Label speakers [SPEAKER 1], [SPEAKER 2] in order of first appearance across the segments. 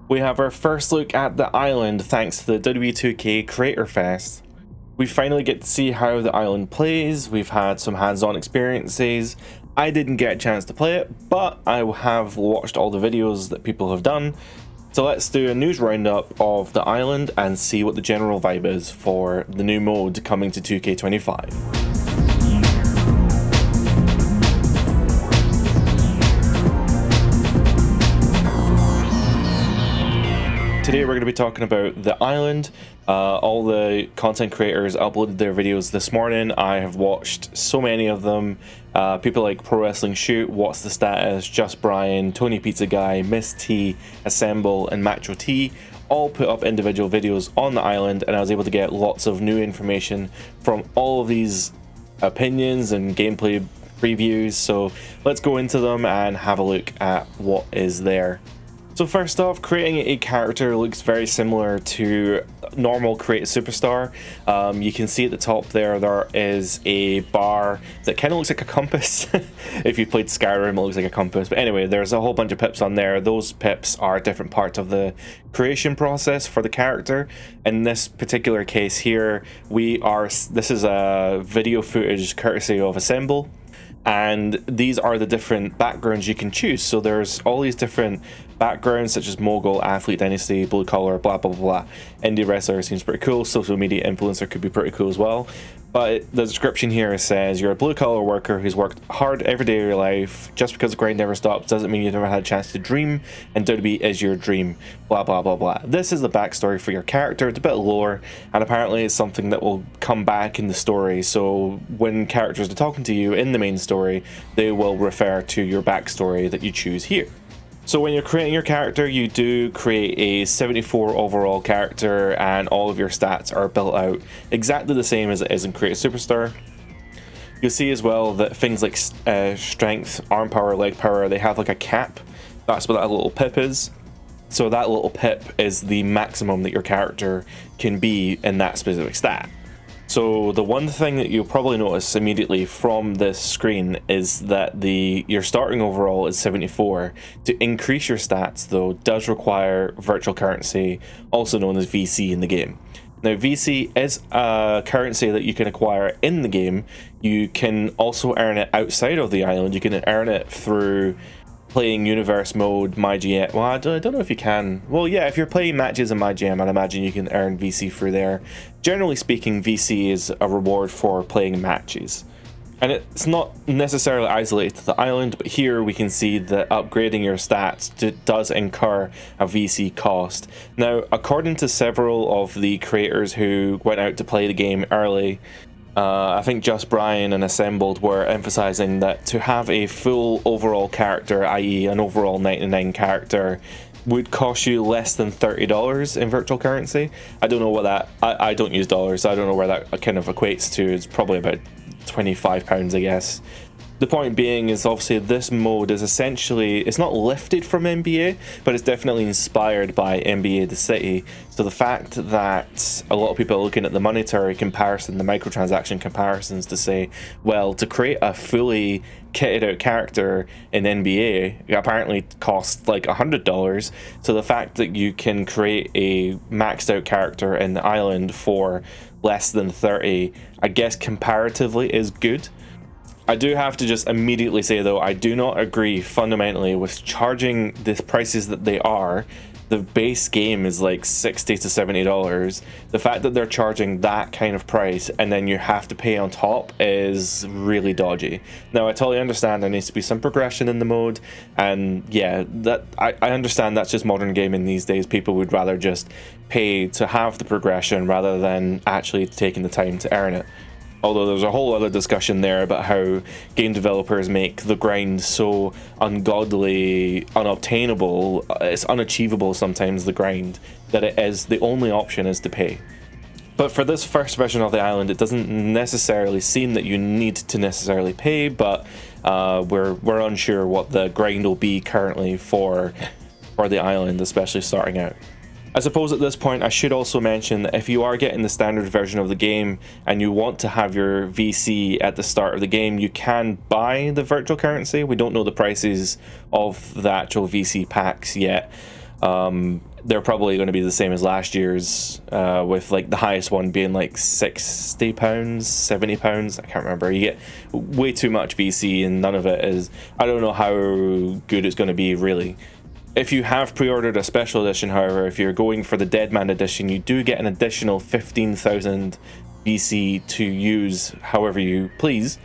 [SPEAKER 1] We have our first look at the island thanks to the WWE 2K Creator Fest. We finally get to see how the island plays. We've had some hands-on experiences. I didn't get a chance to play it, but I have watched all the videos that people have done. So let's do a news roundup of the island and see what the general vibe is for the new mode coming to 2K25. Today we're going to be talking about the island. All the content creators uploaded their videos this morning. I have watched so many of them. People like Pro Wrestling Shoot, What's the Status, Just Brian, Tony Pizza Guy, Miss T, Assemble, and Macho T all put up individual videos on the island, and I was able to get lots of new information from all of these opinions and gameplay previews. So let's go into them and have a look at what is there. So first off, creating a character looks very similar to normal Create a Superstar. You can see at the top there is a bar that kind of looks like a compass. If you've played Skyrim, it looks like a compass. But anyway, there's a whole bunch of pips on there. Those pips are different parts of the creation process for the character. In this particular case here, this is a video footage courtesy of Assemble. And these are the different backgrounds you can choose. So there's all these different backgrounds such as mogul, athlete, dynasty, blue collar, blah blah blah. Indie wrestler seems pretty cool. Social media influencer could be pretty cool as well. But the description here says you're a blue collar worker who's worked hard every day of your life. Just because the grind never stops doesn't mean you've never had a chance to dream, and WWE is your dream. Blah blah blah blah. This is the backstory for your character. It's a bit of lore, and apparently it's something that will come back in the story. So when characters are talking to you in the main story, they will refer to your backstory that you choose here. So when you're creating your character, you do create a 74 overall character, and all of your stats are built out exactly the same as it is in Create a Superstar. You'll see as well that things like strength, arm power, leg power, they have like a cap. That's what that little pip is. So that little pip is the maximum that your character can be in that specific stat. So the one thing that you'll probably notice immediately from this screen is that your starting overall is 74. To increase your stats though does require virtual currency, also known as VC in the game. Now VC is a currency that you can acquire in the game. You can also earn it outside of the island. You can earn it through playing universe mode, MyGM. Well, I don't know if you can. Well, yeah, if you're playing matches in MyGM, I'd imagine you can earn VC through there. Generally speaking, VC is a reward for playing matches. And it's not necessarily isolated to the island, but here we can see that upgrading your stats does incur a VC cost. Now, according to several of the creators who went out to play the game early, I think Just Brian and Assembled were emphasizing that to have a full overall character, i.e. an overall 99 character, would cost you less than $30 in virtual currency. I don't know what that, I don't use dollars, so I don't know where that kind of equates to. It's probably about £25, I guess. The point being is obviously this mode is essentially, it's not lifted from NBA, but it's definitely inspired by NBA The City. So the fact that a lot of people are looking at the monetary comparison, the microtransaction comparisons to say, well, to create a fully kitted out character in NBA, it apparently costs like $100. So the fact that you can create a maxed out character in the island for less than 30, I guess comparatively is good. I do have to just immediately say though, I do not agree fundamentally with charging the prices that they are. The base game is like $60 to $70. The fact that they're charging that kind of price and then you have to pay on top is really dodgy. Now I totally understand there needs to be some progression in the mode, and yeah, that I understand that's just modern gaming these days. People would rather just pay to have the progression rather than actually taking the time to earn it. Although there's a whole other discussion there about how game developers make the grind so ungodly unobtainable, it's unachievable sometimes, the grind, that it is the only option is to pay. But for this first version of the island, it doesn't necessarily seem that you need to necessarily pay, but we're unsure what the grind will be currently for the island, especially starting out. I suppose at this point I should also mention that if you are getting the standard version of the game and you want to have your VC at the start of the game, you can buy the virtual currency. We don't know the prices of the actual VC packs yet. They're probably going to be the same as last year's, with like the highest one being like £60, £70. I can't remember. You get way too much VC, and none of it is. I don't know how good it's going to be really. If you have pre-ordered a special edition, however, if you're going for the Deadman edition, you do get an additional 15,000 VC to use however you please.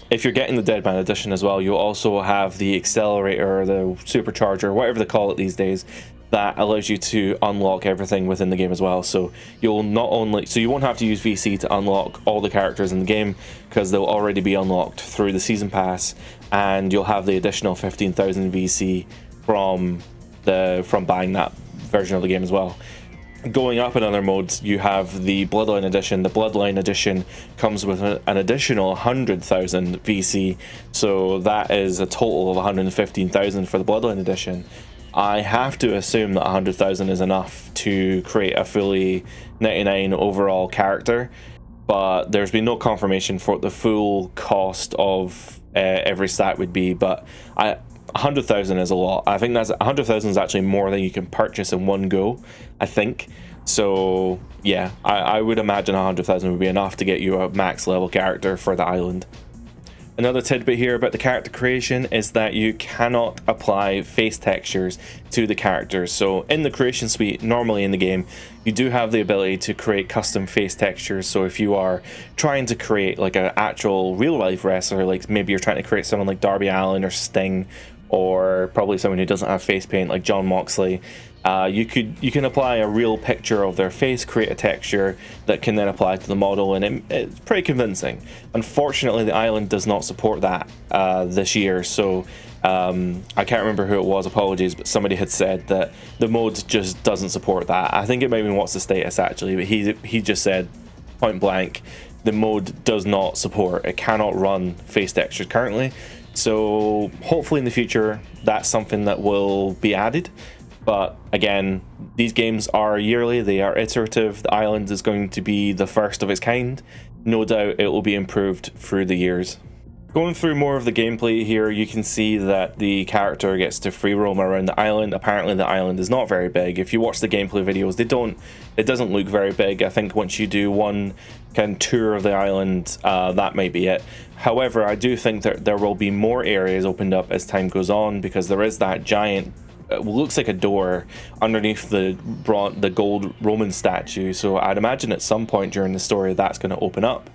[SPEAKER 1] If you're getting the Deadman edition as well, you'll also have the accelerator, the supercharger, whatever they call it these days, that allows you to unlock everything within the game as well. So you'll not only, so you won't have to use VC to unlock all the characters in the game, because they'll already be unlocked through the season pass, and you'll have the additional 15,000 VC from buying that version of the game as well. Going up in other modes, you have the Bloodline edition. The Bloodline edition comes with an additional 100,000 VC, so that is a total of 115,000 for the Bloodline edition. I have to assume that 100,000 is enough to create a fully 99 overall character, but there's been no confirmation for what the full cost of every stat would be. But 100,000 is a lot. I think that's 100,000 is actually more than you can purchase in one go, I think. So yeah, I would imagine 100,000 would be enough to get you a max level character for the island. Another tidbit here about the character creation is that you cannot apply face textures to the characters. So in the creation suite, normally in the game, you do have the ability to create custom face textures. So if you are trying to create like an actual real life wrestler, like maybe you're trying to create someone like Darby Allin or Sting, or probably someone who doesn't have face paint like John Moxley, you can apply a real picture of their face, create a texture that can then apply to the model, and it's pretty convincing. Unfortunately, the island does not support that this year, so I can't remember who it was, apologies, but somebody had said that the mode just doesn't support that. I think it might be what's the status actually, but he just said point blank, the mode does not support, it cannot run face textures currently. So hopefully in the future that's something that will be added. But again, these games are yearly, they are iterative. The island is going to be the first of its kind. No doubt it will be improved through the years. Going through more of the gameplay here, you can see that the character gets to free roam around the island. Apparently the island is not very big. If you watch the gameplay videos, it doesn't look very big. I think once you do one kind of tour of the island, that might be it. However, I do think that there will be more areas opened up as time goes on, because there is that giant, it looks like a door underneath the gold Roman statue. So I'd imagine at some point during the story that's going to open up,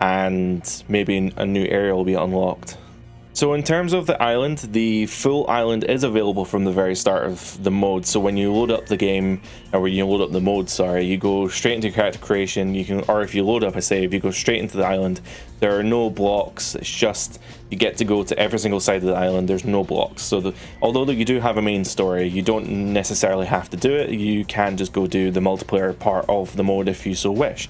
[SPEAKER 1] and maybe a new area will be unlocked. So in terms of the island, the full island is available from the very start of the mode. So when you load up the game, or when you load up the mode, sorry, you go straight into character creation. You can, or if you load up a save, you go straight into the island. There are no blocks. It's just you get to go to every single side of the island. There's no blocks. So although you do have a main story, you don't necessarily have to do it. You can just go do the multiplayer part of the mode if you so wish.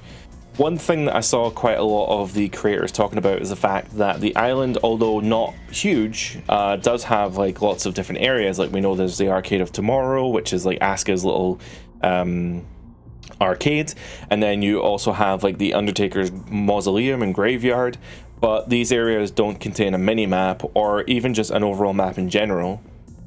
[SPEAKER 1] One thing that I saw quite a lot of the creators talking about is the fact that the island, although not huge, does have like lots of different areas. Like we know there's the Arcade of Tomorrow, which is like Asuka's little arcade, and then you also have like the Undertaker's mausoleum and graveyard. But these areas don't contain a mini map or even just an overall map in general.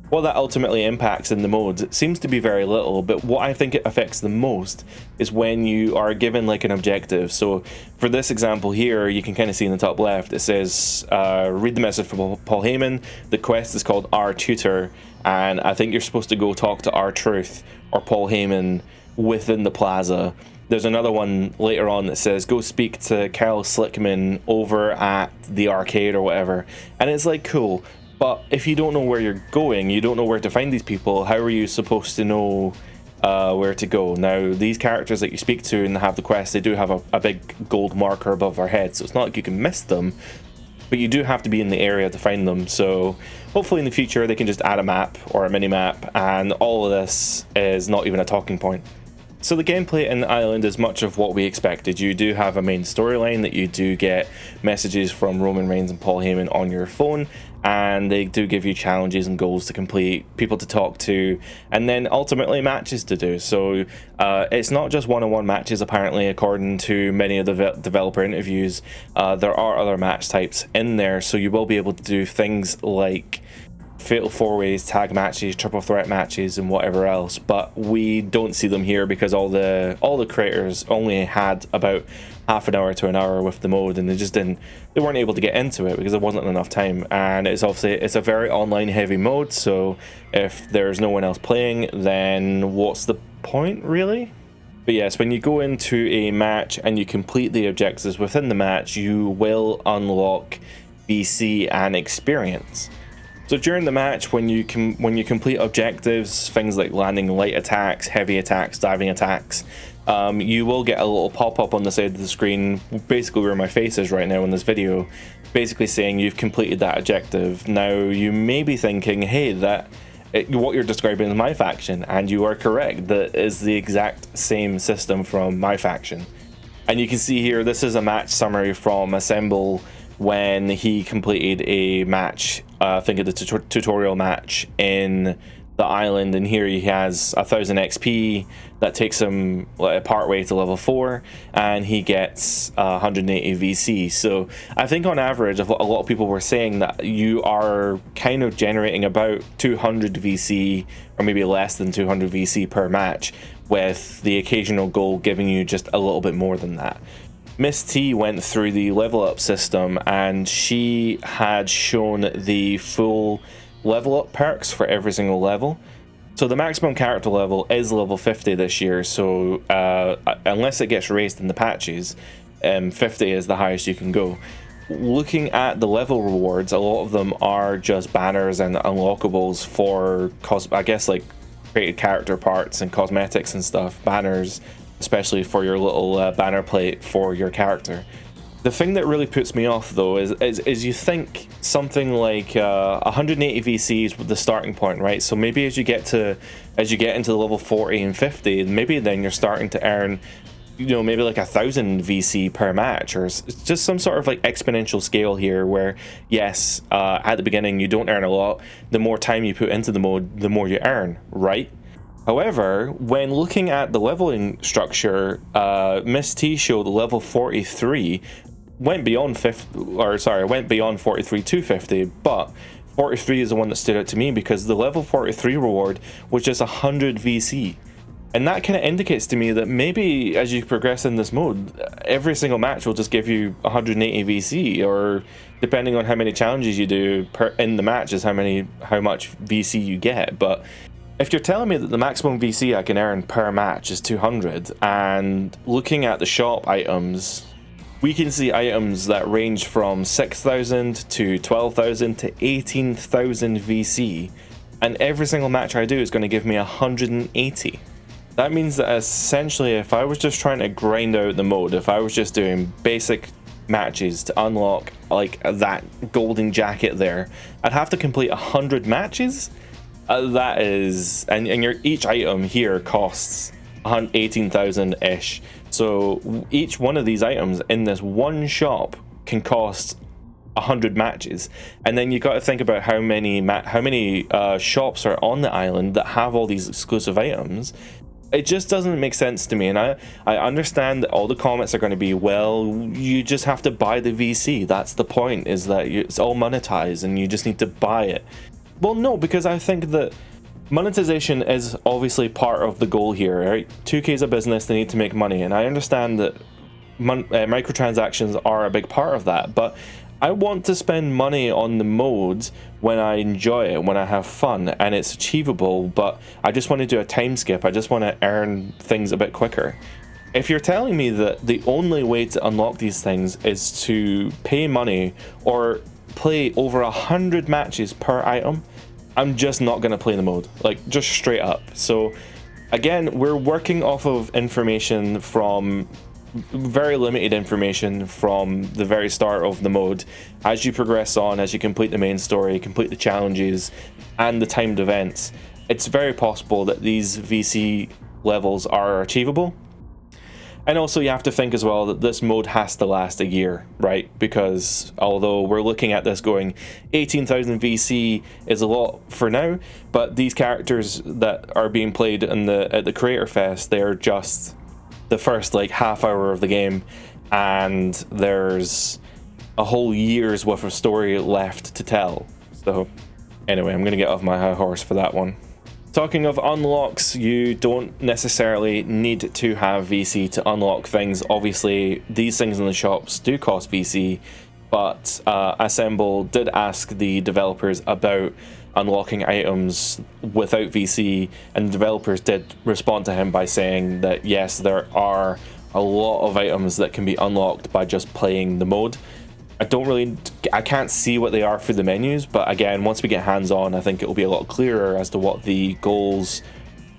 [SPEAKER 1] What that ultimately impacts in the modes seems to be very little, but what I think it affects the most is when you are given like an objective. So for this example here, you can kind of see in the top left, it says read the message from Paul Heyman. The quest is called R Tutor, and I think you're supposed to go talk to R Truth or Paul Heyman within the plaza. There's another one later on that says go speak to Kyle Slickman over at the arcade or whatever, and it's like cool. But if you don't know where you're going, you don't know where to find these people, how are you supposed to know where to go? Now, these characters that you speak to and have the quest, they do have a big gold marker above their head, so it's not like you can miss them, but you do have to be in the area to find them. So hopefully in the future they can just add a map or a mini map, and all of this is not even a talking point. So the gameplay in the island is much of what we expected. You do have a main storyline that you do get messages from Roman Reigns and Paul Heyman on your phone, and they do give you challenges and goals to complete, people to talk to, and then ultimately matches to do. So it's not just one-on-one matches, apparently, according to many of the developer interviews. There are other match types in there, so you will be able to do things like fatal 4-ways, tag matches, triple threat matches, and whatever else, but we don't see them here because all the creators only had about half an hour to an hour with the mode, and they weren't able to get into it because there wasn't enough time. And it's a very online heavy mode, so if there's no one else playing, then what's the point, really? But yes, when you go into a match and you complete the objectives within the match, you will unlock VC and experience. So during the match, when you complete objectives, things like landing light attacks, heavy attacks, diving attacks, you will get a little pop-up on the side of the screen, basically where my face is right now in this video, basically saying you've completed that objective. Now, you may be thinking, hey, what you're describing is my faction, and you are correct. That is the exact same system from my faction. And you can see here, this is a match summary from Assemble when he completed a match, I think of the tutorial match in the island, and here he has 1000 XP that takes him part way to level 4, and he gets 180 VC. So I think on average, a lot of people were saying that you are kind of generating about 200 VC, or maybe less than 200 VC per match, with the occasional goal giving you just a little bit more than that. Miss T went through the level up system, and she had shown the full level up perks for every single level. So the maximum character level is level 50 this year, so unless it gets raised in the patches, 50 is the highest you can go. Looking at the level rewards, a lot of them are just banners and unlockables for, I guess, like created character parts and cosmetics and stuff. Banners, especially for your little banner plate for your character. The thing that really puts me off, though, is you think something like 180 VCs with the starting point, right? So maybe as you get into the level 40 and 50, maybe then you're starting to earn, maybe like 1000 VC per match, or it's just some sort of like exponential scale here, where yes, at the beginning you don't earn a lot. The more time you put into the mode, the more you earn, right? However, when looking at the leveling structure, Miss T showed level 43 went beyond 43 to 50, but 43 is the one that stood out to me because the level 43 reward was just 100 VC. And that kind of indicates to me that maybe as you progress in this mode, every single match will just give you 180 VC, or depending on how many challenges you do in the match is how much VC you get. But if you're telling me that the maximum VC I can earn per match is 200, and looking at the shop items, we can see items that range from 6,000 to 12,000 to 18,000 VC, and every single match I do is going to give me 180. That means that essentially, if I was just trying to grind out the mode, if I was just doing basic matches to unlock like that golden jacket there, I'd have to complete 100 matches. That is, and each item here costs 18,000-ish. So each one of these items in this one shop can cost 100 matches, and then you got to think about how many shops are on the island that have all these exclusive items. It just doesn't make sense to me, and I understand that all the comments are going to be, well, you just have to buy the VC. That's the point, is that it's all monetized and you just need to buy it. Well, no, because I think that monetization is obviously part of the goal here, right? 2K is a business, they need to make money, and I understand that microtransactions are a big part of that, but I want to spend money on the modes when I enjoy it, when I have fun, and it's achievable, but I just want to do a time skip. I just want to earn things a bit quicker. If you're telling me that the only way to unlock these things is to pay money or play over 100 matches per item, I'm just not going to play the mode, like just straight up. So again, we're working off of information from very limited information from the very start of the mode. As you progress on, as you complete the main story, complete the challenges and the timed events, it's very possible that these VC levels are achievable. And also you have to think as well that this mode has to last a year, right? Because although we're looking at this going 18,000 VC is a lot for now, but these characters that are being played at the Creator Fest, they are just the first like half hour of the game, and there's a whole year's worth of story left to tell. So Anyway, I'm gonna get off my high horse for that one. Talking of unlocks, you don't necessarily need to have VC to unlock things. Obviously, these things in the shops do cost VC, but Assemble did ask the developers about unlocking items without VC, and the developers did respond to him by saying that yes, there are a lot of items that can be unlocked by just playing the mode. I can't see what they are through the menus, but again, once we get hands-on, I think it will be a lot clearer as to what the goals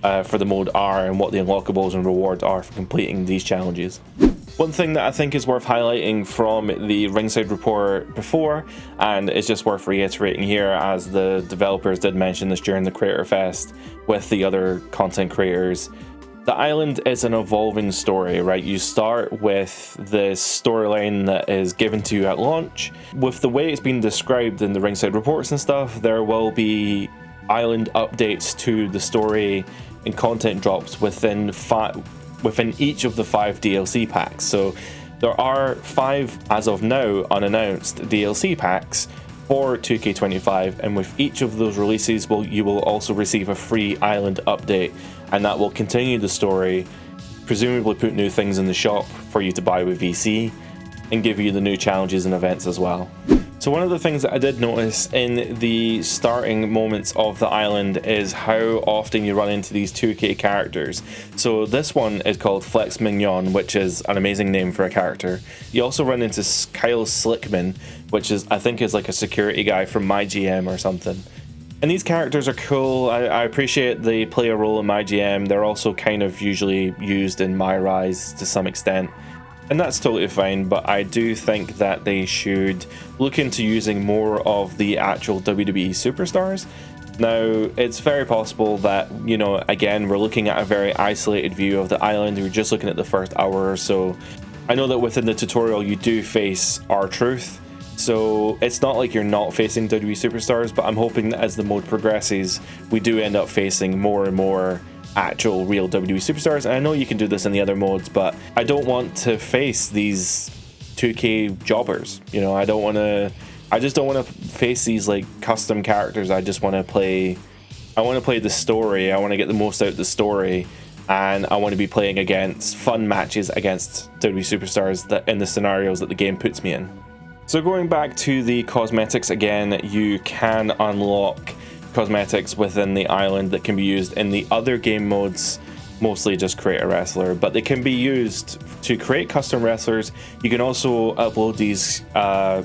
[SPEAKER 1] for the mode are and what the unlockables and rewards are for completing these challenges. One thing that I think is worth highlighting from the Ringside report before, and it's just worth reiterating here as the developers did mention this during the Creator Fest with the other content creators, the island is an evolving story, right? You start with this storyline that is given to you at launch. With the way it's been described in the Ringside reports and stuff, there will be island updates to the story and content drops within each of the 5 DLC packs. So there are 5, as of now, unannounced DLC packs for 2K25, and with each of those releases you will also receive a free island update, and that will continue the story, presumably put new things in the shop for you to buy with VC, and give you the new challenges and events as well. So one of the things that I did notice in the starting moments of the island is how often you run into these 2K characters. So this one is called Flex Mignon, which is an amazing name for a character. You also run into Kyle Slickman, which is, I think, is like a security guy from MyGM or something. And these characters are cool. I appreciate they play a role in MyGM. They're also kind of usually used in MyRise to some extent. And that's totally fine, but I do think that they should look into using more of the actual WWE superstars. Now, it's very possible that, you know, again, we're looking at a very isolated view of the island. We're just looking at the first hour or so. I know that within the tutorial you do face R-Truth, so it's not like you're not facing WWE superstars, but I'm hoping that as the mode progresses, we do end up facing more and more actual real WWE superstars. And I know you can do this in the other modes, but I don't want to face these 2K jobbers. You know, I just don't want to face these like custom characters. I just want to play the story. I want to get the most out of the story, and I want to be playing against fun matches against WWE superstars that in the scenarios that the game puts me in. So going back to the cosmetics again, you can unlock cosmetics within the island that can be used in the other game modes, mostly just create a wrestler, but they can be used to create custom wrestlers. You can also upload these,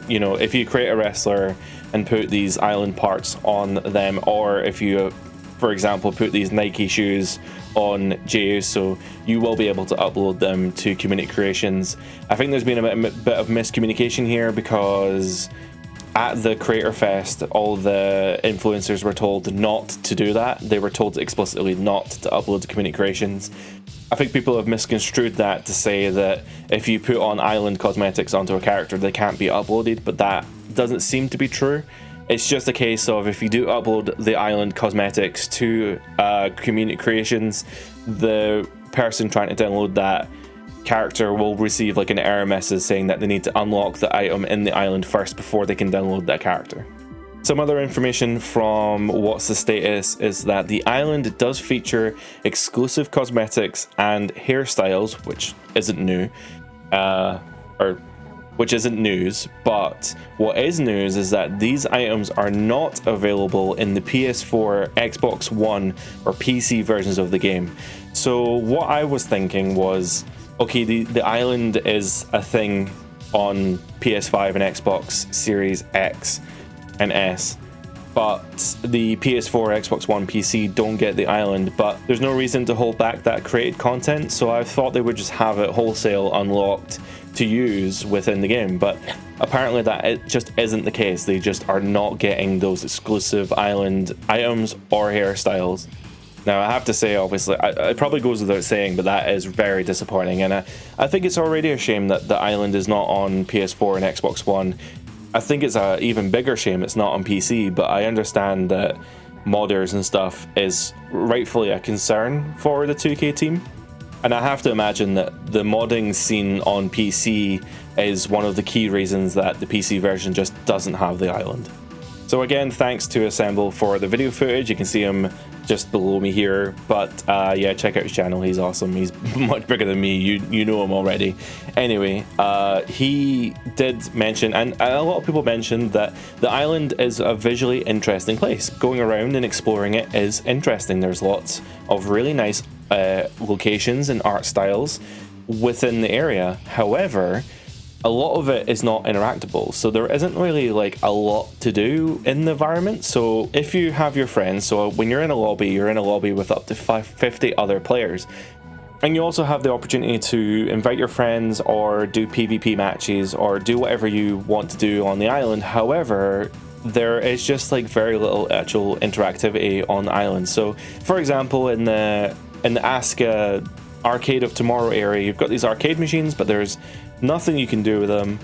[SPEAKER 1] you know, if you create a wrestler and put these island parts on them, or if you, for example, put these Nike shoes on Jey Uso, you will be able to upload them to Community Creations. I think there's been a bit of miscommunication here, because at the Creator Fest, all the influencers were told not to do that. They were told explicitly not to upload to Community Creations. I think people have misconstrued that to say that if you put on island cosmetics onto a character, they can't be uploaded, but that doesn't seem to be true. It's just a case of if you do upload the island cosmetics to Community Creations, the person trying to download that character will receive like an error message saying that they need to unlock the item in the island first before they can download that character. Some other information from What's the Status is that the island does feature exclusive cosmetics and hairstyles, which isn't new, which isn't news, but what is news is that these items are not available in the PS4, Xbox One, or PC versions of the game. So what I was thinking was, okay, the island is a thing on PS5 and Xbox Series X and S, but the PS4, Xbox One, PC don't get the island, but there's no reason to hold back that created content, so I thought they would just have it wholesale unlocked to use within the game, but apparently that it just isn't the case. They just are not getting those exclusive island items or hairstyles. Now, I have to say, obviously, it probably goes without saying, but that is very disappointing, and I think it's already a shame that the island is not on PS4 and Xbox One. I think it's an even bigger shame it's not on PC, but I understand that modders and stuff is rightfully a concern for the 2K team, and I have to imagine that the modding scene on PC is one of the key reasons that the PC version just doesn't have the island. So again, thanks to Assemble for the video footage. You can see him just below me here, but yeah, check out his channel. He's awesome. He's much bigger than me. You know him already. Anyway, he did mention, and a lot of people mentioned, that the island is a visually interesting place. Going around and exploring it is interesting. There's lots of really nice locations and art styles within the area. However, a lot of it is not interactable, so there isn't really like a lot to do in the environment. So if you have your friends, so when you're in a lobby with up to 50 other players, and you also have the opportunity to invite your friends or do PvP matches or do whatever you want to do on the island. However, there is just like very little actual interactivity on the island. So for example, in the Aska Arcade of Tomorrow area, you've got these arcade machines, but there's nothing you can do with them.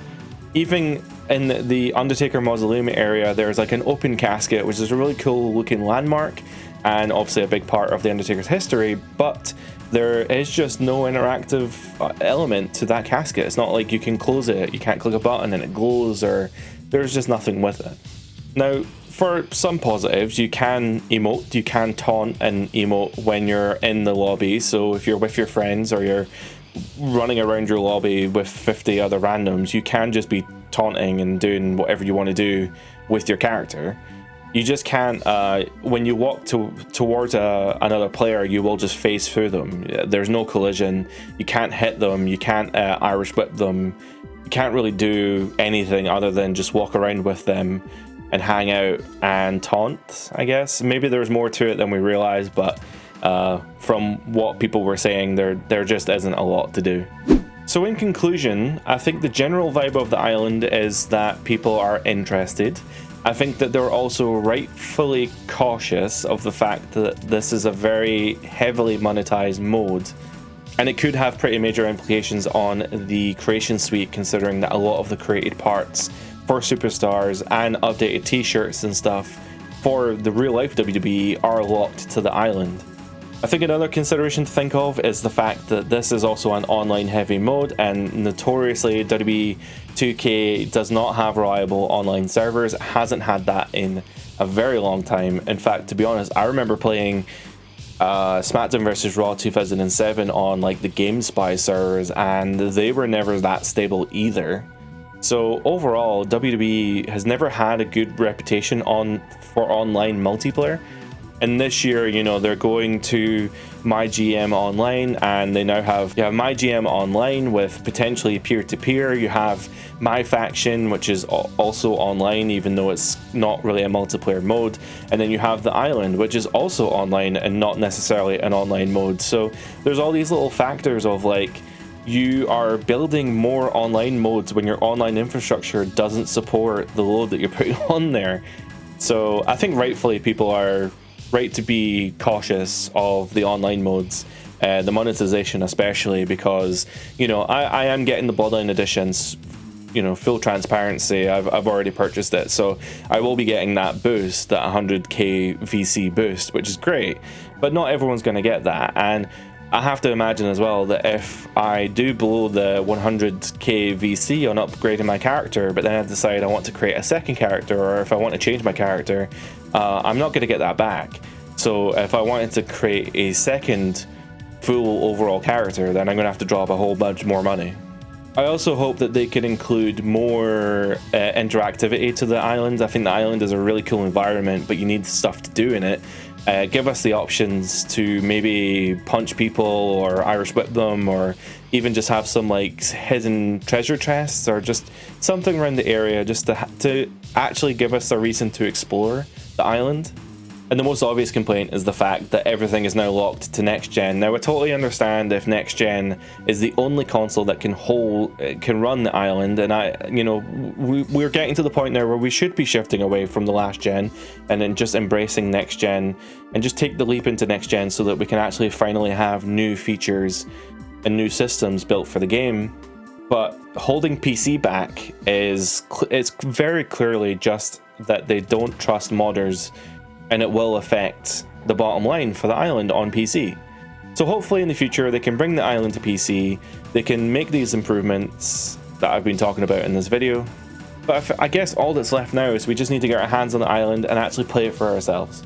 [SPEAKER 1] Even in the Undertaker Mausoleum area, there's like an open casket, which is a really cool looking landmark and obviously a big part of the Undertaker's history, but there is just no interactive element to that casket. It's not like you can close it, you can't click a button and it glows, or there's just nothing with it. Now, for some positives, you can emote, you can taunt and emote when you're in the lobby. So if you're with your friends or you're running around your lobby with 50 other randoms, you can just be taunting and doing whatever you want to do with your character. You just can't, when you walk towards another player, you will just phase through them. There's no collision, you can't hit them, you can't Irish whip them, you can't really do anything other than just walk around with them and hang out and taunt, I guess. Maybe there's more to it than we realized, but from what people were saying, there just isn't a lot to do. So in conclusion, I think the general vibe of the island is that people are interested. I think that they're also rightfully cautious of the fact that this is a very heavily monetized mode, and it could have pretty major implications on the creation suite, considering that a lot of the created parts for superstars and updated t-shirts and stuff for the real life WWE are locked to the island. I think another consideration to think of is the fact that this is also an online heavy mode, and notoriously WWE 2K does not have reliable online servers. It hasn't had that in a very long time. In fact, to be honest, I remember playing SmackDown vs Raw 2007 on like the GameSpy servers, and they were never that stable either. So overall, WWE has never had a good reputation for online multiplayer. And this year, you know, they're going to MyGM Online, and they now have MyGM Online with potentially peer-to-peer. You have MyFaction, which is also online, even though it's not really a multiplayer mode. And then you have the Island, which is also online and not necessarily an online mode. So there's all these little factors of like, you are building more online modes when your online infrastructure doesn't support the load that you're putting on there. So I think rightfully people are right to be cautious of the online modes, the monetization especially, because, you know, I am getting the Bloodline editions, you know, full transparency. I've already purchased it, so I will be getting that boost, that 100k VC boost, which is great, but not everyone's going to get that. And I have to imagine as well that if I do blow the 100k VC on upgrading my character, but then I decide I want to create a second character, or if I want to change my character, I'm not going to get that back. So if I wanted to create a second full overall character, then I'm going to have to drop a whole bunch more money. I also hope that they can include more interactivity to the island. I think the island is a really cool environment, but you need stuff to do in it. Give us the options to maybe punch people or Irish whip them, or even just have some like hidden treasure chests, or just something around the area, just to actually give us a reason to explore the island. And the most obvious complaint is the fact that everything is now locked to next gen. Now I totally understand if next gen is the only console that can run the island, and we're getting to the point now where we should be shifting away from the last gen and then just embracing next gen and just take the leap into next gen so that we can actually finally have new features and new systems built for the game. But holding PC back it's very clearly just that they don't trust modders, and it will affect the bottom line for the island on PC. So hopefully in the future they can bring the island to PC, they can make these improvements that I've been talking about in this video, But I guess all that's left now is we just need to get our hands on the island and actually play it for ourselves.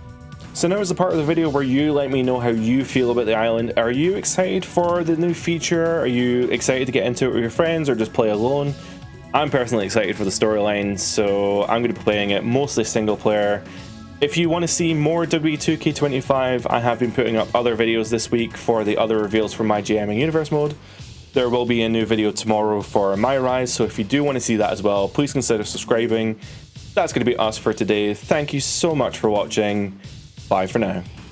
[SPEAKER 1] So now is the part of the video where you let me know how you feel about the island. Are you excited for the new feature? Are you excited to get into it with your friends or just play alone? I'm personally excited for the storyline, so I'm going to be playing it mostly single player. If you want to see more WWE 2K25, I have been putting up other videos this week for the other reveals from my GMing Universe mode. There will be a new video tomorrow for my rise, so if you do want to see that as well, please consider subscribing. That's going to be us for today. Thank you so much for watching. Bye for now.